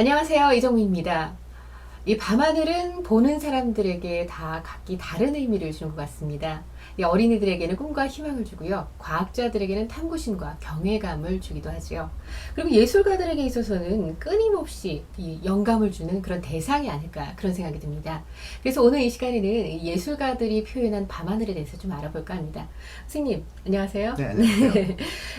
안녕하세요. 이정미입니다. 이 밤하늘은 보는 사람들에게 다 각기 다른 의미를 주는 것 같습니다. 이 어린이들에게는 꿈과 희망을 주고요. 과학자들에게는 탐구심과 경외감을 주기도 하죠. 그리고 예술가들에게 있어서는 끊임없이 이 영감을 주는 그런 대상이 아닐까 그런 생각이 듭니다. 그래서 오늘 이 시간에는 이 예술가들이 표현한 밤하늘에 대해서 좀 알아볼까 합니다. 선생님, 안녕하세요. 네, 안녕하세요.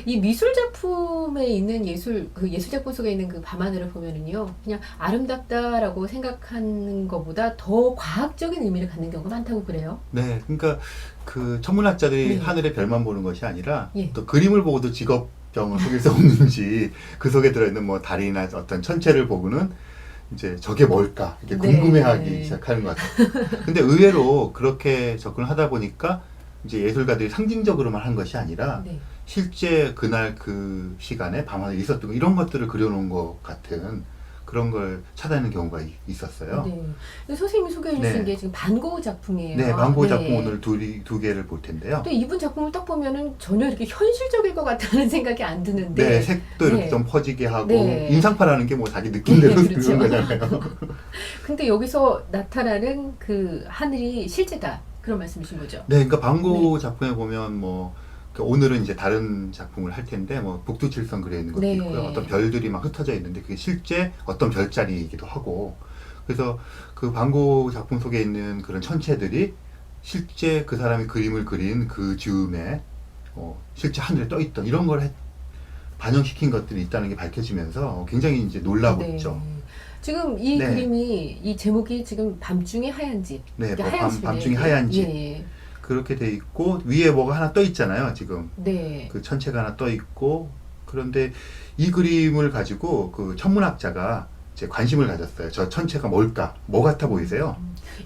이 미술 작품에 있는 예술 작품 속에 있는 그 밤하늘을 보면은요, 그냥 아름답다라고 생각하는 것보다 더 과학적인 의미를 갖는 경우가 많다고 그래요. 네, 그러니까 그 천문학자들이 네. 하늘의 별만 보는 것이 아니라 예. 또 그림을 보고도 직업병을 속일 수 없는지 그 속에 들어있는 뭐 달이나 어떤 천체를 보고는 이제 저게 뭘까 이렇게 네. 궁금해하기 시작하는 것 같아요. 근데 의외로 그렇게 접근을 하다 보니까 이제 예술가들이 상징적으로만 한 것이 아니라 네. 실제 그날 그 시간에 밤하늘에 있었던 이런 것들을 그려놓은 것 같은 그런 걸 찾아내는 경우가 있었어요. 네. 근데 선생님이 소개해 주신 네. 게 지금 반 고흐 작품이에요. 네, 반 고흐 네. 작품 오늘 두 개를 볼 텐데요. 또 이분 작품을 딱 보면은 전혀 이렇게 현실적일 것 같다는 생각이 안 드는데. 네, 색도 이렇게 네. 좀 퍼지게 하고 네. 인상파라는 게 뭐 자기 느낌대로 네, 그렇죠. 그런 거잖아요. 근데 여기서 나타나는 그 하늘이 실제다. 그런 말씀이신 거죠? 네, 그러니까 반 고흐 작품에 보면 뭐 그러니까 오늘은 이제 다른 작품을 할 텐데 뭐 북두칠성 그려 있는 것도 네. 있고요. 어떤 별들이 막 흩어져 있는데 그게 실제 어떤 별자리이기도 하고 그래서 그 반 고흐 작품 속에 있는 그런 천체들이 실제 그 사람이 그림을 그린 그 즈음에 실제 하늘에 떠 있던 이런 걸 반영시킨 것들이 있다는 게 밝혀지면서 굉장히 이제 놀라고 네. 있죠. 지금 이 네. 그림이 이 제목이 지금 밤중의 하얀 집. 네, 이게 뭐 하얀 집이네요. 밤중에 하얀 집. 예, 예. 그렇게 돼 있고 위에 뭐가 하나 떠 있잖아요. 지금 네. 그 천체가 하나 떠 있고 그런데 이 그림을 가지고 그 천문학자가 이제 관심을 가졌어요. 저 천체가 뭘까? 뭐 같아 보이세요?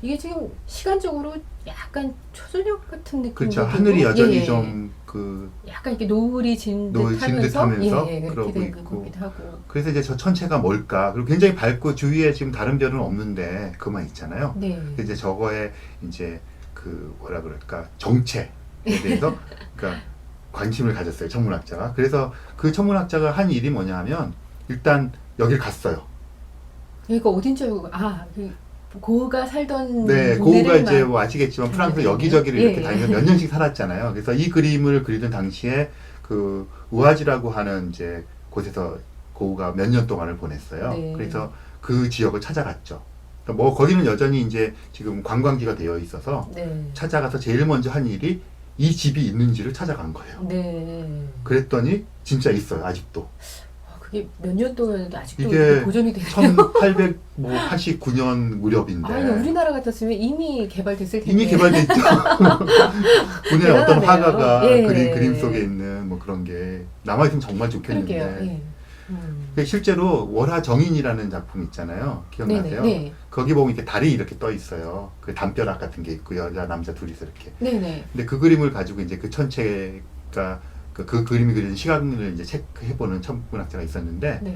이게 지금 시간적으로 약간 초저녁 같은 느낌이 그렇죠. 들고, 하늘이 여전히 예, 예. 좀 그 약간 이렇게 노을이 진 노을진 듯하면서 듯하면서 예, 예, 그러고 그렇게 된 것 있고. 같기도 하고. 그래서 이제 저 천체가 뭘까? 그리고 굉장히 밝고 주위에 지금 다른 별은 없는데 그만 있잖아요. 네. 그래서 이제 저거에 이제 그 뭐라 그럴까 정체에 대해서 그러니까 관심을 가졌어요 천문학자가. 그래서 그 천문학자가 한 일이 뭐냐 하면 일단 여길 갔어요. 여기가 어딘지 알고 그 고흐가 살던 네, 동네를 고흐가 이제 막 뭐 아시겠지만 프랑스 다니네요. 여기저기를 예, 이렇게 예. 다니면서 몇 년씩 살았잖아요. 그래서 이 그림을 그리던 당시에 그 우아지라고 하는 이제 곳에서 고흐가 몇 년 동안을 보냈어요. 네. 그래서 그 지역을 찾아갔죠. 그러니까 뭐 거기는 여전히 이제 지금 관광지가 되어 있어서 네. 찾아가서 제일 먼저 한 일이 이 집이 있는지를 찾아간 거예요. 네. 그랬더니 진짜 있어요, 아직도. 그게 몇 년 동안도 아직도 이게 이렇게 보존이 되네요. 1889년 무렵인데. 아니, 우리나라 같았으면 이미 개발됐을 텐데. 이미 개발돼 있죠. 우리나라 어떤 대단하네요. 화가가 예. 그린 그림 속에 있는 뭐 그런 게 남아있으면 정말 좋겠는데. 그러게요. 예. 근데 실제로 월화 정인이라는 작품 있잖아요. 기억나세요? 네네. 거기 보면 이렇게 달이 이렇게 떠 있어요. 그 담벼락 같은 게 있고 여자 남자 둘이서 이렇게. 네네. 근데 그 그림을 가지고 이제 그 천체가 그 그림이 그리는 시간을 이제 체크해보는 천문학자가 있었는데 네.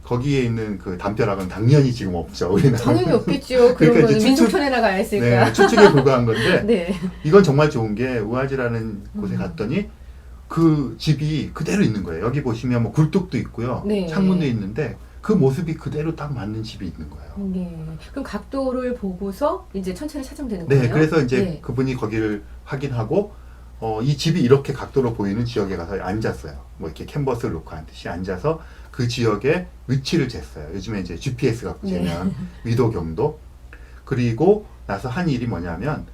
거기에 있는 그 담벼락은 당연히 지금 없죠. 우리나라. 당연히 없겠죠. 그런 그러니까 거는 이제 민속촌에나 가야 했으니까. 네, 추측에 불과한 건데 네. 이건 정말 좋은 게 우아지라는 곳에 갔더니 그 집이 그대로 있는 거예요. 여기 보시면 뭐 굴뚝도 있고요. 네. 창문도 있는데 그 모습이 그대로 딱 맞는 집이 있는 거예요. 네. 그럼 각도를 보고서 이제 천체를 찾으면 되는 네, 거예요? 그래서 이제 네. 그분이 거기를 확인하고 이 집이 이렇게 각도로 보이는 지역에 가서 앉았어요. 뭐 이렇게 캔버스를 놓고 앉듯이 앉아서 그 지역의 위치를 쟀어요. 요즘에 이제 GPS 갖고 네. 재면 위도 경도. 그리고 나서 한 일이 뭐냐면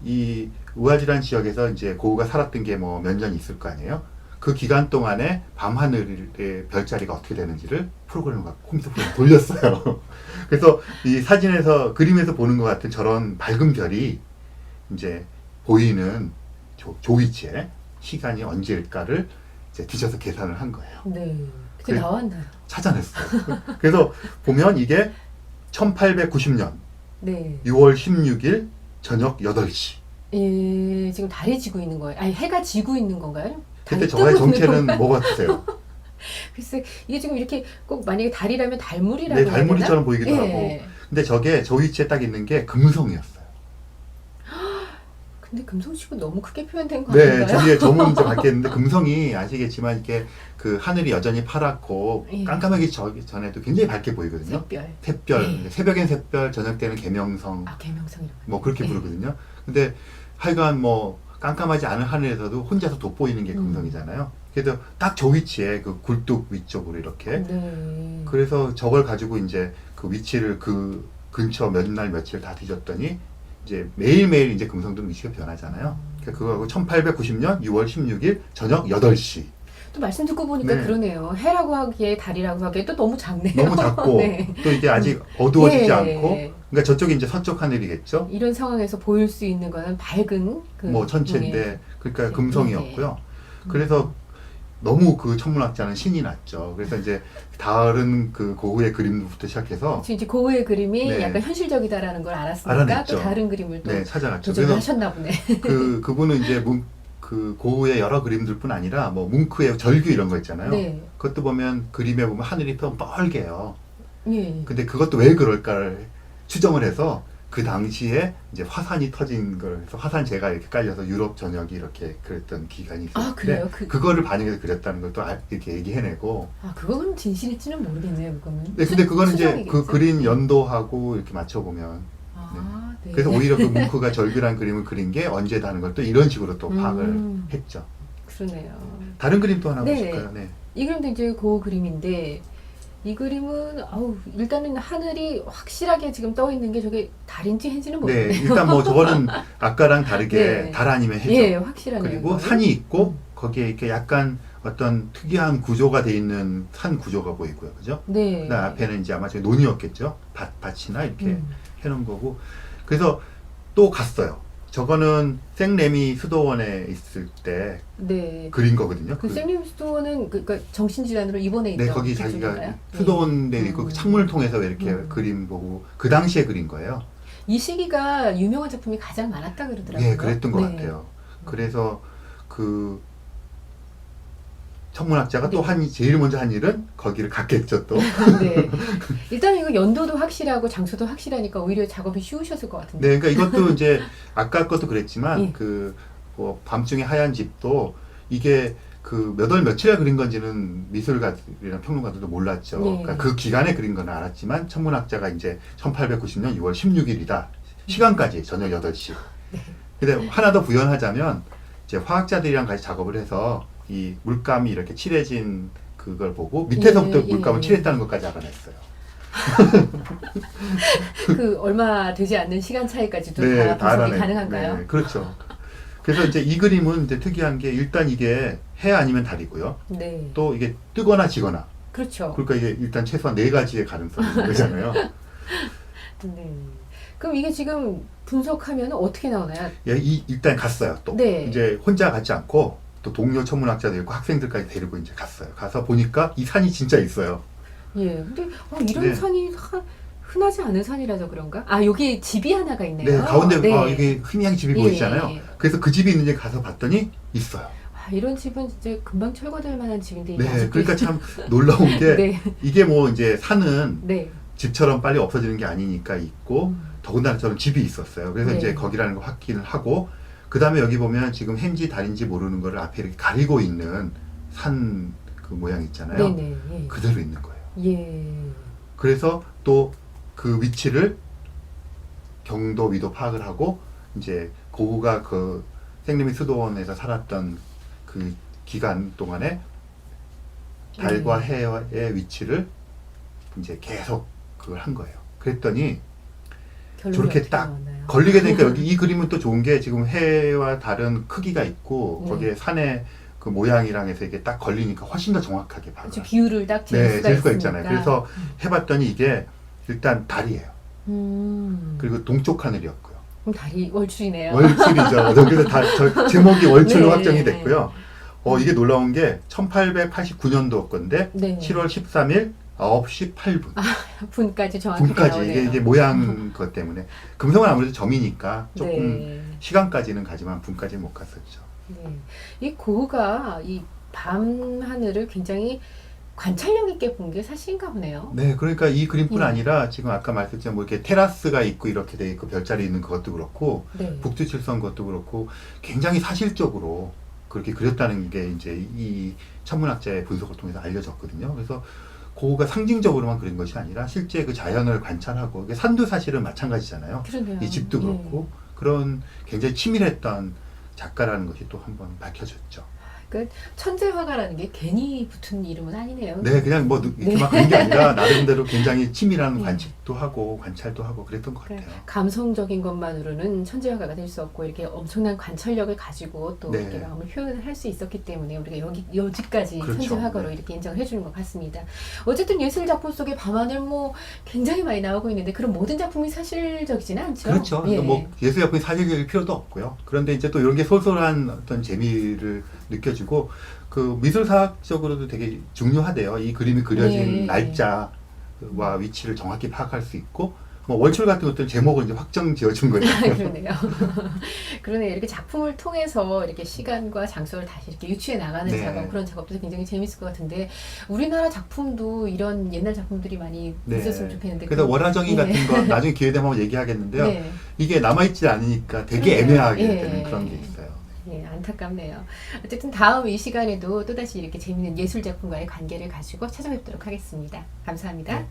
이 우아지란 지역에서 이제 고흐가 살았던 게 뭐 몇 년 있을 거 아니에요. 그 기간 동안에 밤하늘의 별자리가 어떻게 되는지를 프로그램을 갖고 컴퓨터 프로그램 돌렸어요. 그래서 이 사진에서 그림에서 보는 것 같은 저런 밝은 별이 이제 보이는 조위치에 시간이 언제일까를 이제 뒤져서 계산을 한 거예요. 네. 그때 그래. 나왔나요? 찾아냈어요. 그래서 보면 이게 1890년 네. 6월 16일 저녁 8시. 예, 지금 달이 지고 있는 거예요. 아니, 해가 지고 있는 건가요? 그때 달이 저의 뜨고 있는 정체는 건가요? 뭐 같으세요? 글쎄, 이게 지금 이렇게 꼭 만약에 달이라면 달물이라고 네, 달무리처럼 보이기도 예. 하고. 근데 저게 저 위치에 딱 있는 게 금성이었어요. 근데 금성치고 너무 크게 표현된 거 네, 아닌가요? 저기에 점은 이제 밝겠는데 금성이 아시겠지만 이렇게 그 하늘이 여전히 파랗고 예. 깜깜하기 전에도 굉장히 밝게 보이거든요. 샛별. 샛별, 네. 새벽엔 샛별, 저녁 때는 개명성, 아, 개명성 이런 거. 뭐 그렇게 네. 부르거든요. 근데 하여간 뭐 깜깜하지 않은 하늘에서도 혼자서 돋보이는 게 금성이잖아요. 그래서 딱 저 위치에 그 굴뚝 위쪽으로 이렇게. 네. 그래서 저걸 가지고 이제 그 위치를 그 근처 몇 날 며칠 다 뒤졌더니 이제 매일매일 이제 금성도 위치가 변하잖아요. 그러니까 그거하고 1890년 6월 16일 저녁 8시. 또 말씀 듣고 보니까 네. 그러네요. 해라고 하기에 달이라고 하기에 또 너무 작네요. 너무 작고 네. 또 이게 아직 어두워지지 예. 않고 그러니까 저쪽이 이제 서쪽 하늘이겠죠. 이런 상황에서 보일 수 있는 거는 밝은 그 뭐 천체인데 예. 그러니까 네. 금성이었고요. 그래서 너무 그 천문학자는 신이 났죠. 그래서 이제 다른 그 고흐의 그림부터 시작해서 지금 이제 고흐의 그림이 네. 약간 현실적이다라는 걸 알았으니까 알아냈죠. 또 다른 그림을 또 네, 찾아갔죠. 도전을 그래서 하셨나 보네. 그분은 이제 그 고흐의 여러 그림들뿐 아니라 뭐 뭉크의 절규 이런 거 있잖아요. 네. 그것도 보면 그림에 보면 하늘이 뻘개요. 예. 근데 그것도 왜 그럴까를 추정을 해서 그 당시에 이제 화산이 터진 걸 해서 화산재가 이렇게 깔려서 유럽 전역이 이렇게 그랬던 기간이 있었는데 아, 그래요? 그거를 반영해서 그렸다는 걸 또 이렇게 얘기해내고 아, 그건 진실일지는 모르겠네요, 그거는. 네, 근데 그거는 이제 추정이겠죠? 그 그린 연도하고 이렇게 맞춰보면 아, 네. 그래서 오히려 그 뭉크가 절규란 그림을 그린 게 언제다는 걸 또 이런 식으로 또 파악을 했죠. 그러네요. 다른 그림 또 하나 네. 보실까요? 네. 이 그림도 이제 고흐 그림인데 이 그림은 일단은 하늘이 확실하게 지금 떠 있는 게 저게 달인지 해인지는 네, 모르겠네요. 일단 뭐 저거는 아까랑 다르게 네. 달 아니면 해죠. 예, 확실하네요. 그리고 이거는. 산이 있고 거기에 이렇게 약간 어떤 특이한 구조가 돼 있는 산 구조가 보이고요, 그죠? 네. 그다음 앞에는 이제 아마 저기 논이었겠죠, 밭이나 이렇게 해놓은 거고. 그래서 또 갔어요. 저거는 생레미 수도원에 있을 때 네. 그린 거거든요. 그 생림수도는 그러니까 정신질환으로 입원해 있던 네, 거기 그 자기가 쪽인가요? 수도원에 있고 그 창문을 통해서 이렇게 그림 보고 그 당시에 그린 거예요. 이 시기가 유명한 작품이 가장 많았다 그러더라고요. 네, 그랬던 것 네. 같아요. 그래서 그 천문학자가 또 네. 제일 먼저 한 일은 거기를 갔겠죠, 또. 네. 일단 이거 연도도 확실하고 장소도 확실하니까 오히려 작업이 쉬우셨을 것 같은데. 네, 그러니까 이것도 이제 아까 것도 그랬지만 예. 뭐 밤중에 하얀 집도 이게 그 몇 월 며칠에 그린 건지는 미술가들이나 평론가들도 몰랐죠. 네. 그러니까 그 기간에 그린 건 알았지만 천문학자가 이제 1890년 6월 16일이다. 시간까지 저녁 8시. 네. 근데 하나 더 부연하자면 이제 화학자들이랑 같이 작업을 해서 이 물감이 이렇게 칠해진 그걸 보고 밑에서부터 예, 물감을 예. 칠했다는 것까지 알아냈어요. 그 얼마 되지 않는 시간 차이까지도 네, 다 분석이 알아내- 가능한가요? 네, 그렇죠. 그래서 이제 이 그림은 이제 특이한 게 일단 이게 해 아니면 달이고요. 네. 또 이게 뜨거나 지거나. 그렇죠. 그러니까 이게 일단 최소한 4가지의 가능성이 있는 거잖아요. 네. 그럼 이게 지금 분석하면 어떻게 나오나요? 예, 일단 갔어요. 또 네. 이제 혼자 갔지 않고 또 동료 천문학자들 있고 학생들까지 데리고 이제 갔어요. 가서 보니까 이 산이 진짜 있어요. 예. 근데 이런 네. 산이 흔하지 않은 산이라서 그런가? 아, 여기 집이 하나가 있네요. 네, 가운데 네. 이게 희미하게 집이 예, 보이잖아요. 예. 그래서 그 집이 있는지 가서 봤더니 있어요. 아, 이런 집은 진짜 금방 철거될 만한 집인데 이게 네, 아직도 그러니까 참 놀라운 게 네. 이게 뭐 이제 산은 네. 집처럼 빨리 없어지는 게 아니니까 있고 더군다나 저는 집이 있었어요. 그래서 네. 이제 거기라는 걸 확인을 하고 그 다음에 여기 보면 지금 해인지 달인지 모르는 거를 앞에 이렇게 가리고 있는 산 그 모양 있잖아요. 네네. 예. 그대로 있는 거예요. 예. 그래서 또 그 위치를 경도 위도 파악을 하고 이제 고흐가 그 생리미 수도원에서 살았던 그 기간 동안에 달과 해의 위치를 이제 계속 그걸 한 거예요. 그랬더니 결론이 저렇게 어떻게 딱 나왔나요? 걸리게 되니까 여기 이 그림은 또 좋은 게 지금 해와 달은 크기가 있고 네. 거기에 산의 그 모양이랑 해서 이게 딱 걸리니까 훨씬 더 정확하게 봐요. 그렇죠. 비율을 딱 잴 네, 수가 잴 수가 있으니까. 있잖아요. 그래서 해봤더니 이게 일단 달이에요. 그리고 동쪽 하늘이었고요. 그럼 달이 월출이네요. 월출이죠. 그래서 제목이 월출로 네. 확정이 됐고요. 이게 놀라운 게 1889년도 건데 네. 7월 13일 9시 8분. 분까지 정확하게 분까지 나오네요. 이게 모양 것 때문에 금성은 아무래도 점이니까 조금 네. 시간까지는 가지만 분까지는 못 갔었죠. 네. 이 고흐가 이 밤 하늘을 굉장히 관찰력 있게 본 게 사실인가 보네요. 네, 그러니까 이 그림뿐 예. 아니라 지금 아까 말씀드린 뭐 이렇게 테라스가 있고 이렇게 돼 있고 별자리 있는 그것도 그렇고 네. 북두칠성 것도 그렇고 굉장히 사실적으로 그렇게 그렸다는 게 이제 이 천문학자의 분석을 통해서 알려졌거든요. 그래서 그거가 상징적으로만 그린 것이 아니라 실제 그 자연을 관찰하고 이게 산도 사실은 마찬가지잖아요. 그러네요. 이 집도 예. 그렇고 그런 굉장히 치밀했던 작가라는 것이 또 한번 밝혀졌죠. 그 천재화가라는 게 괜히 붙은 이름은 아니네요. 네, 그냥 뭐 이렇게 네. 막 그런 게 아니라 나름대로 굉장히 치밀한 네. 관측도 하고 관찰도 하고 그랬던 것 같아요. 그러니까 감성적인 것만으로는 천재화가가 될 수 없고 이렇게 엄청난 관찰력을 가지고 또 네. 이렇게 마음을 표현을 할 수 있었기 때문에 우리가 여기까지 그렇죠. 천재화가로 네. 이렇게 인정을 해주는 것 같습니다. 어쨌든 예술 작품 속에 밤하늘 뭐 굉장히 많이 나오고 있는데 그런 모든 작품이 사실적이지는 않죠. 그렇죠. 예. 그러니까 뭐 예술 작품이 사실적일 필요도 없고요. 그런데 이제 또 이런 게 솔솔한 어떤 재미를 느껴지고 그 미술사학적으로도 되게 중요하대요. 이 그림이 그려진 네. 날짜와 위치를 정확히 파악할 수 있고 뭐 월출 같은 것들 제목을 이제 확정 지어준 거예요. 그러네요. 그러네요. 이렇게 작품을 통해서 이렇게 시간과 장소를 다시 이렇게 유추해 나가는 네. 작업, 그런 작업도 굉장히 재밌을 것 같은데, 우리나라 작품도 이런 옛날 작품들이 많이 네. 있었으면 좋겠는데. 그래서 월화정의 네. 같은 거 나중에 기회 되면 한번 얘기하겠는데요. 네. 이게 남아있지 않으니까 되게 그러네요. 애매하게 예. 되는 그런 게 있어요. 예, 안타깝네요. 어쨌든 다음 이 시간에도 또다시 이렇게 재밌는 예술 작품과의 관계를 가지고 찾아뵙도록 하겠습니다. 감사합니다. 네.